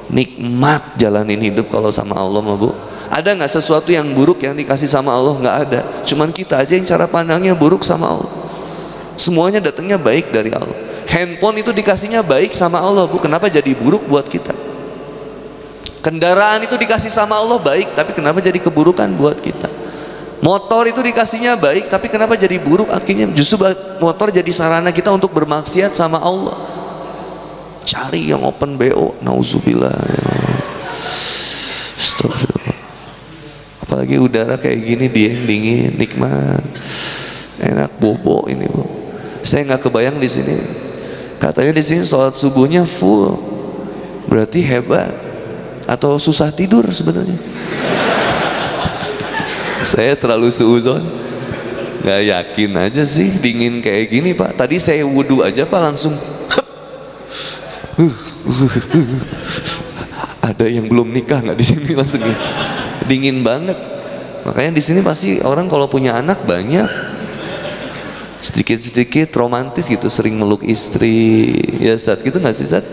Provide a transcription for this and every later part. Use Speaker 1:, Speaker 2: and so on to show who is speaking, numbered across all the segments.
Speaker 1: Nikmat jalanin hidup kalau sama Allah mah Bu. Ada nggak sesuatu yang buruk yang dikasih sama Allah? Nggak ada. Cuman kita aja yang cara pandangnya buruk sama Allah. Semuanya datangnya baik dari Allah. Handphone itu dikasihnya baik sama Allah Bu, kenapa jadi buruk buat kita? Kendaraan itu dikasih sama Allah baik, tapi kenapa jadi keburukan buat kita? Motor itu dikasihnya baik, tapi kenapa jadi buruk akhirnya? Justru motor jadi sarana kita untuk bermaksiat sama Allah. Cari yang open BO, nauzubillah. Astagfirullah. Apalagi udara kayak gini, dia yang dingin, nikmat, enak bobo ini Bu. Saya nggak kebayang di sini. Katanya di sini sholat subuhnya full, berarti hebat atau susah tidur sebenarnya. Saya terlalu suuzon, nggak yakin aja sih dingin kayak gini Pak. Tadi saya wudhu aja Pak langsung. Ada yang belum nikah nggak di sini langsung dingin banget. Makanya di sini pasti orang kalau punya anak banyak, sedikit-sedikit romantis gitu, sering meluk istri ya Ustaz, gitu nggak sih Ustaz?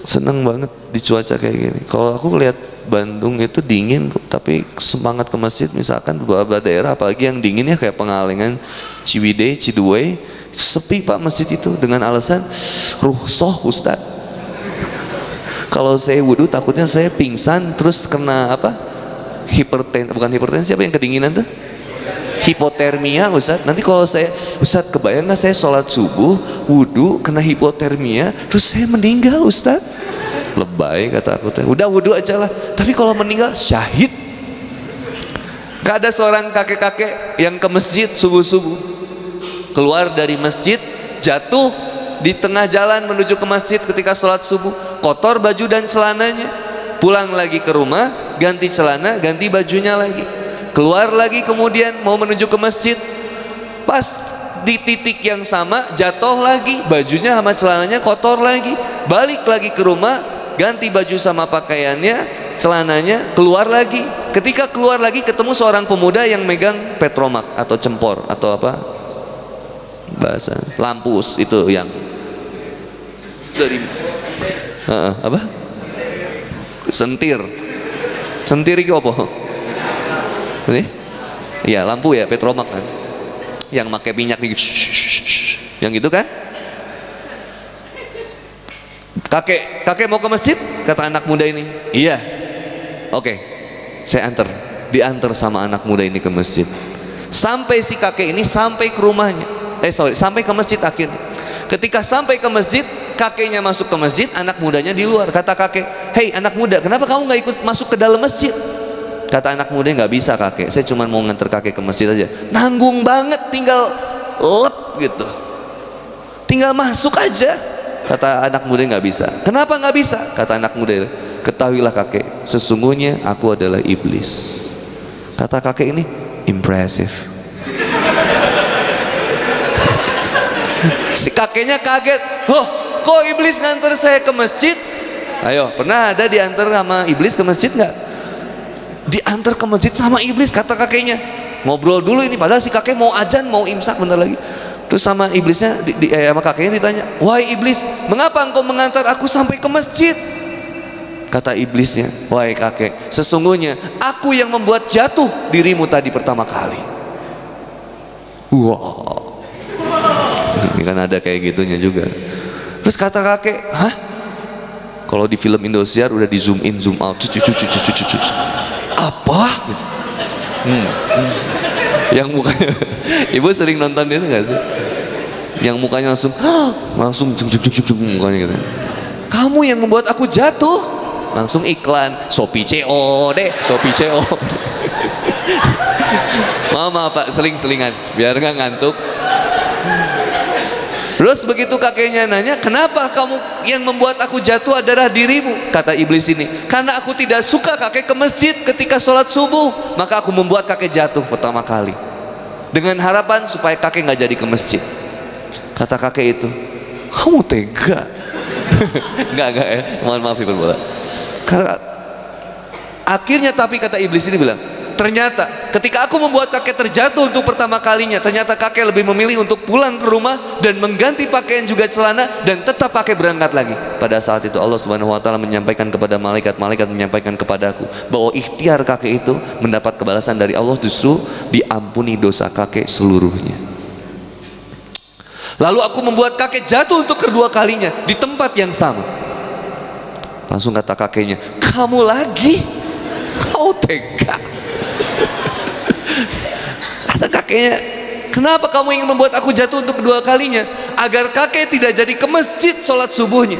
Speaker 1: Seneng banget di cuaca kayak gini. Kalau aku lihat Bandung itu dingin tapi semangat ke masjid, misalkan beberapa daerah apalagi yang dinginnya kayak Pengalengan, Ciwidey, Cidue, sepi Pak masjid itu dengan alasan rukhsah Ustaz. Kalau saya wudhu takutnya saya pingsan terus kena apa? Bukan hipertensi, apa yang kedinginan tuh? Hipotermia Ustaz. Nanti kalau saya, Ustaz kebayang nggak saya sholat subuh, wudhu, kena hipotermia, terus saya meninggal Ustaz? Lebay kata aku teh. Udah wudhu aja lah. Tapi kalau meninggal syahid. Gak ada seorang kakek-kakek yang ke masjid subuh-subuh, keluar dari masjid, jatuh di tengah jalan menuju ke masjid ketika sholat subuh, kotor baju dan celananya, pulang lagi ke rumah, ganti celana, ganti bajunya lagi, keluar lagi kemudian mau menuju ke masjid, pas di titik yang sama jatuh lagi, bajunya sama celananya kotor lagi, balik lagi ke rumah, ganti baju sama pakaiannya, celananya, keluar lagi. Ketika keluar lagi ketemu seorang pemuda yang megang petromak atau cempor atau apa bahasa lampus itu yang dari apa? Sentir itu apa? Ini? Iya lampu ya, petromak kan, yang pakai minyak nih, yang itu kan? Kakek mau ke masjid, kata anak muda ini. Iya, oke, saya diantar sama anak muda ini ke masjid. Sampai si kakek ini sampai ke rumahnya, sampai ke masjid akhirnya. Ketika sampai ke masjid, kakeknya masuk ke masjid, anak mudanya di luar. Kata kakek, hei anak muda, kenapa kamu nggak ikut masuk ke dalam masjid? Kata anak muda, nggak bisa kakek, saya cuma mau nganter kakek ke masjid aja. Nanggung banget, tinggal gitu, tinggal masuk aja. Kata anak muda, nggak bisa. Kenapa nggak bisa? Kata anak muda, ketahuilah kakek, sesungguhnya aku adalah iblis. Kata kakek ini, impressive. Si kakeknya kaget, kok iblis nganter saya ke masjid? Ayo, pernah ada diantar sama iblis ke masjid nggak? Diantar ke masjid sama iblis, kata kakeknya. Ngobrol dulu ini, padahal si kakek mau azan, mau imsak bentar lagi. Terus sama iblisnya, sama kakeknya ditanya, wahai iblis, mengapa engkau mengantar aku sampai ke masjid? Kata iblisnya, wahai kakek, sesungguhnya aku yang membuat jatuh dirimu tadi pertama kali. Wow, ini kan ada kayak gitunya juga. Terus kata kakek, hah? Kalau di film Indosiar udah di zoom in, zoom out, apa? Gitu. Yang mukanya, ibu sering nonton itu nggak sih? Yang mukanya langsung mukanya gitu. Kamu yang membuat aku jatuh. Langsung iklan Shopee CO deh, Shopee CO. Mama Pak seling-selingan biar nggak ngantuk. Terus begitu kakeknya nanya, kenapa kamu yang membuat aku jatuh adalah dirimu? Kata iblis ini, karena aku tidak suka kakek ke masjid ketika sholat subuh, maka aku membuat kakek jatuh pertama kali, dengan harapan supaya kakek nggak jadi ke masjid. Kata kakek itu, kamu tega. Enggak ya, mohon maaf hiperbola. Akhirnya tapi kata iblis ini bilang, Ternyata ketika aku membuat kakek terjatuh untuk pertama kalinya, ternyata kakek lebih memilih untuk pulang ke rumah dan mengganti pakaian juga celana dan tetap pakai berangkat lagi. Pada saat itu Allah Subhanahu wa taala menyampaikan kepada malaikat, malaikat menyampaikan kepadaku bahwa ikhtiar kakek itu mendapat kebalasan dari Allah, justru diampuni dosa kakek seluruhnya. Lalu aku membuat kakek jatuh untuk kedua kalinya di tempat yang sama. Langsung kata kakeknya, "Kamu lagi? Kau tega." Kata kakeknya, "Kenapa kamu ingin membuat aku jatuh untuk kedua kalinya?" Agar kakek tidak jadi ke masjid sholat subuhnya.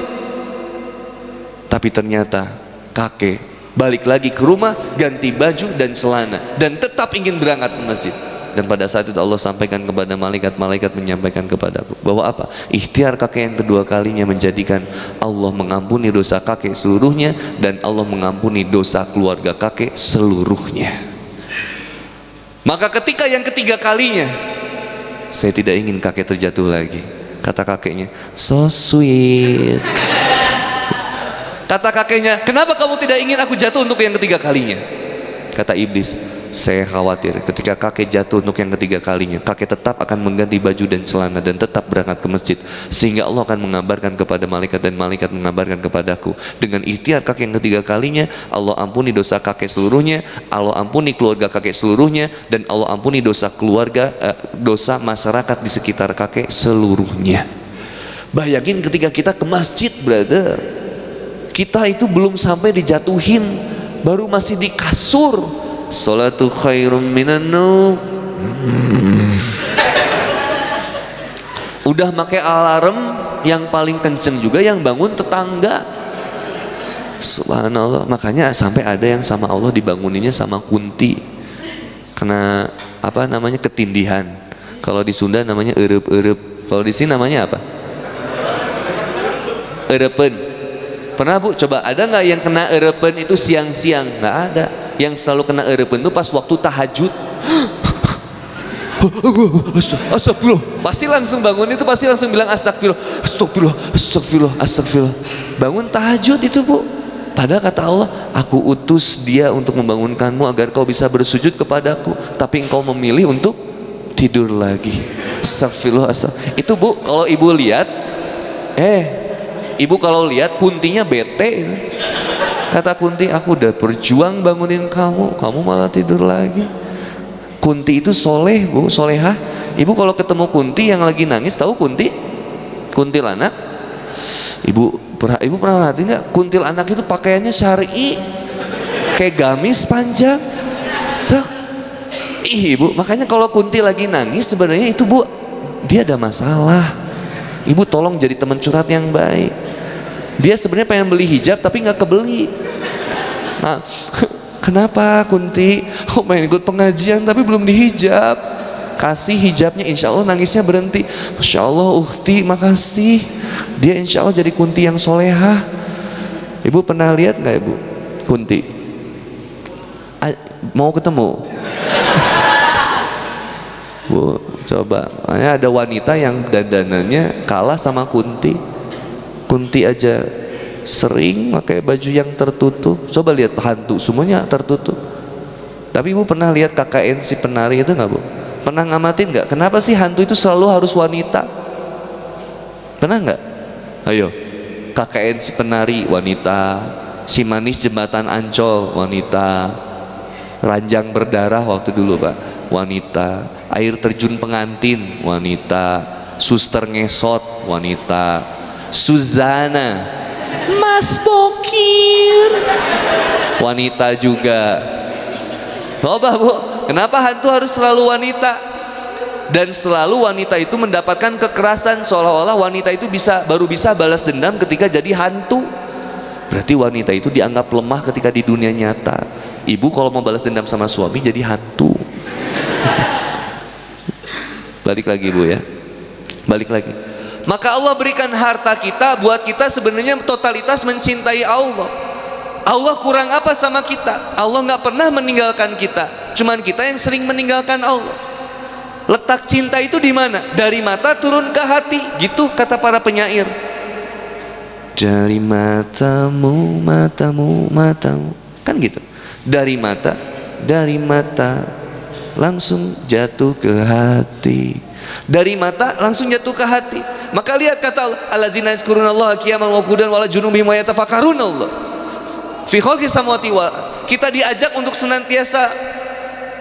Speaker 1: Tapi ternyata kakek balik lagi ke rumah, ganti baju dan celana, dan tetap ingin berangkat ke masjid. Dan pada saat itu Allah sampaikan kepada malaikat, malaikat menyampaikan kepadaku bahwa apa? Ikhtiar kakek yang kedua kalinya menjadikan Allah mengampuni dosa kakek seluruhnya, dan Allah mengampuni dosa keluarga kakek seluruhnya. Maka ketika yang ketiga kalinya, saya tidak ingin kakek terjatuh lagi. Kata kakeknya, "So sweet." Kata kakeknya, "Kenapa kamu tidak ingin aku jatuh untuk yang ketiga kalinya?" Kata iblis, "Saya khawatir ketika kakek jatuh untuk yang ketiga kalinya, kakek tetap akan mengganti baju dan celana dan tetap berangkat ke masjid, sehingga Allah akan mengabarkan kepada malaikat dan malaikat mengabarkan kepadaku. Dengan ikhtiar kakek yang ketiga kalinya, Allah ampuni dosa kakek seluruhnya, Allah ampuni keluarga kakek seluruhnya, dan Allah ampuni dosa keluarga, dosa masyarakat di sekitar kakek seluruhnya." Bayangin ketika kita ke masjid, brother, kita itu belum sampai dijatuhin, baru masih di kasur. Salatu khairum minan naum. Udah pakai alarm yang paling kenceng juga, yang bangun tetangga. Subhanallah. Makanya sampai ada yang sama Allah dibanguninnya sama kunti, karena apa namanya, ketindihan. Kalau di Sunda namanya erep-erep. Kalau di sini namanya apa? Erepen. Pernah Bu? Coba ada nggak yang kena erepen itu siang-siang? Nggak ada. Yang selalu kena erepen itu pas waktu tahajud. Astagfirullah. Pasti langsung bangun itu, pasti langsung bilang astagfirullah, astagfirullah, astagfirullah, astagfirullah. Bangun tahajud itu Bu. Padahal kata Allah, "Aku utus dia untuk membangunkanmu agar kau bisa bersujud kepadaku, tapi engkau memilih untuk tidur lagi." Astagfirullah, astagfirullah. Itu Bu, kalau ibu lihat, ibu kalau lihat kuntinya bete. Kata kunti, "Aku udah berjuang bangunin kamu, kamu malah tidur lagi." Kunti itu soleh Bu, solehah. Ibu kalau ketemu kunti yang lagi nangis, tahu kunti? Kuntilanak. Ibu pernah perhatiin nggak? Kuntilanak itu pakaiannya syar'i, kayak gamis panjang. Ibu, makanya kalau kunti lagi nangis sebenarnya itu Bu, dia ada masalah. Ibu tolong jadi teman curhat yang baik. Dia sebenarnya pengen beli hijab tapi nggak kebeli. Nah, kenapa Kunti? Oh, pengen ikut pengajian tapi belum dihijab. Kasih hijabnya, insya Allah nangisnya berhenti. Masya Allah, Ukhti, makasih. Dia insya Allah jadi Kunti yang solehah. Ibu pernah lihat nggak Ibu Kunti? Mau ketemu? Bu, coba. Ada wanita yang dandanannya kalah sama Kunti. Kunti aja sering pakai baju yang tertutup. Coba lihat hantu, semuanya tertutup. Tapi Ibu pernah lihat KKN si penari itu nggak Bu? Pernah ngamatin nggak? Kenapa sih hantu itu selalu harus wanita? Pernah nggak? Ayo, KKN si penari wanita, si manis jembatan Ancol wanita, ranjang berdarah waktu dulu Pak wanita, air terjun pengantin wanita, suster ngesot wanita, Suzana, Mas Bokir wanita juga. Coba Bu, kenapa hantu harus selalu wanita? Dan selalu wanita itu mendapatkan kekerasan, seolah-olah wanita itu baru bisa balas dendam ketika jadi hantu. Berarti wanita itu dianggap lemah ketika di dunia nyata. Ibu kalau mau balas dendam sama suami jadi hantu. Balik lagi Bu ya, balik lagi. Maka Allah berikan harta kita buat kita sebenarnya totalitas mencintai Allah. Allah kurang apa sama kita? Allah nggak pernah meninggalkan kita, cuman kita yang sering meninggalkan Allah. Letak cinta itu di mana? Dari mata turun ke hati, gitu kata para penyair. Dari matamu, matamu, matamu, kan gitu. Dari mata dari mata langsung jatuh ke hati. Dari mata langsung jatuh ke hati. Maka lihat kata Allah, alladzina yazkurunallaha qiyaman wa qu'udan wa 'ala junubihim wa yatafakkaruna Allah fi khalqis samawati wa. Kita diajak untuk senantiasa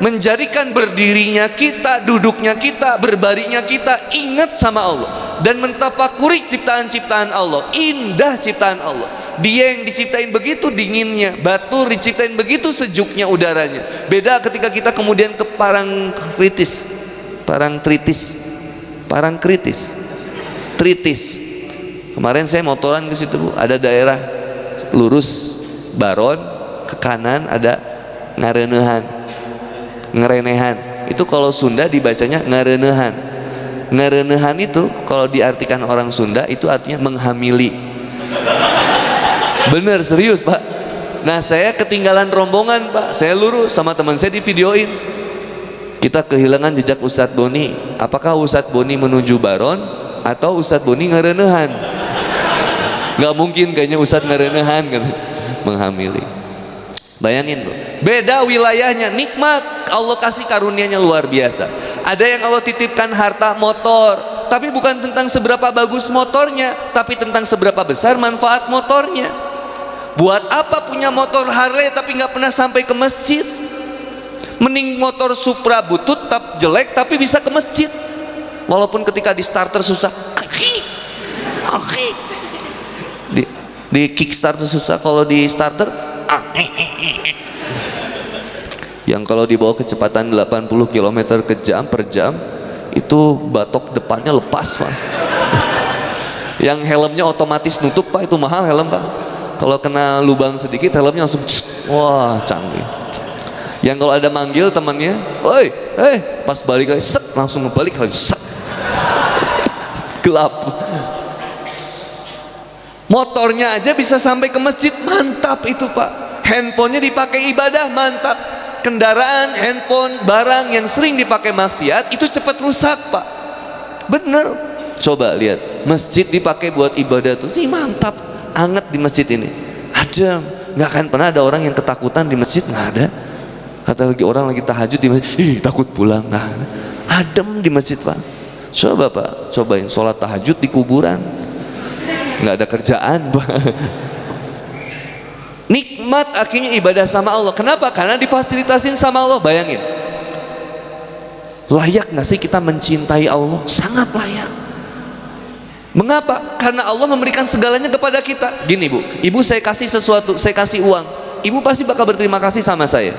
Speaker 1: menjadikan berdirinya kita, duduknya kita, berbaringnya kita ingat sama Allah dan mentafakuri ciptaan-ciptaan Allah. Indah ciptaan Allah. Dia yang diciptain begitu dinginnya, batu diciptain begitu sejuknya udaranya. Beda ketika kita kemudian ke Tritis. Kemarin saya motoran ke situ, Bu. Ada daerah lurus Baron, ke kanan ada ngerenehan. Itu kalau Sunda dibacanya ngarenehan. Ngarenehan itu kalau diartikan orang Sunda itu artinya menghamili. Bener, serius Pak. Nah saya ketinggalan rombongan Pak, saya lurus sama teman saya di videoin. Kita kehilangan jejak Ustadz Boni. Apakah Ustadz Boni menuju Baron atau Ustadz Boni ngarenehan? Gak mungkin kayaknya Ustadz ngarenehan kan, menghamili. Bayangin bro, beda wilayahnya, nikmat Allah kasih karunia-Nya luar biasa. Ada yang Allah titipkan harta motor, tapi bukan tentang seberapa bagus motornya, tapi tentang seberapa besar manfaat motornya. Buat apa punya motor Harley tapi nggak pernah sampai ke masjid? Mending motor Supra butut tapi jelek tapi bisa ke masjid. Walaupun ketika di starter susah, di kickstart susah, kalau di starter yang kalau dibawa kecepatan 80 km per jam itu batok depannya lepas Pak. Yang helmnya otomatis nutup Pak, itu mahal helm Pak. Kalau kena lubang sedikit helmnya langsung wah canggih. Yang kalau ada manggil temannya, oi, pas balik lagi set, langsung ngebalik lagi set. Gelap. Motornya aja bisa sampai ke masjid, mantap itu Pak. Handphonenya dipakai ibadah, mantap. Kendaraan, handphone, barang yang sering dipakai maksiat itu cepat rusak Pak. Bener. Coba lihat, masjid dipakai buat ibadah tuh, ini mantap, anget di masjid ini. Adem, nggak akan pernah ada orang yang ketakutan di masjid, nggak ada. Kata lagi orang lagi tahajud di masjid, takut pulang, nggak ada. Adem di masjid Pak. Coba Pak, cobain sholat tahajud di kuburan, nggak ada kerjaan Pak. Nikmat akhirnya ibadah sama Allah. Kenapa? Karena difasilitasin sama Allah. Bayangin, layak nggak sih kita mencintai Allah? Sangat layak. Mengapa? Karena Allah memberikan segalanya kepada kita. Gini Bu, ibu saya kasih sesuatu, saya kasih uang, ibu pasti bakal berterima kasih sama saya.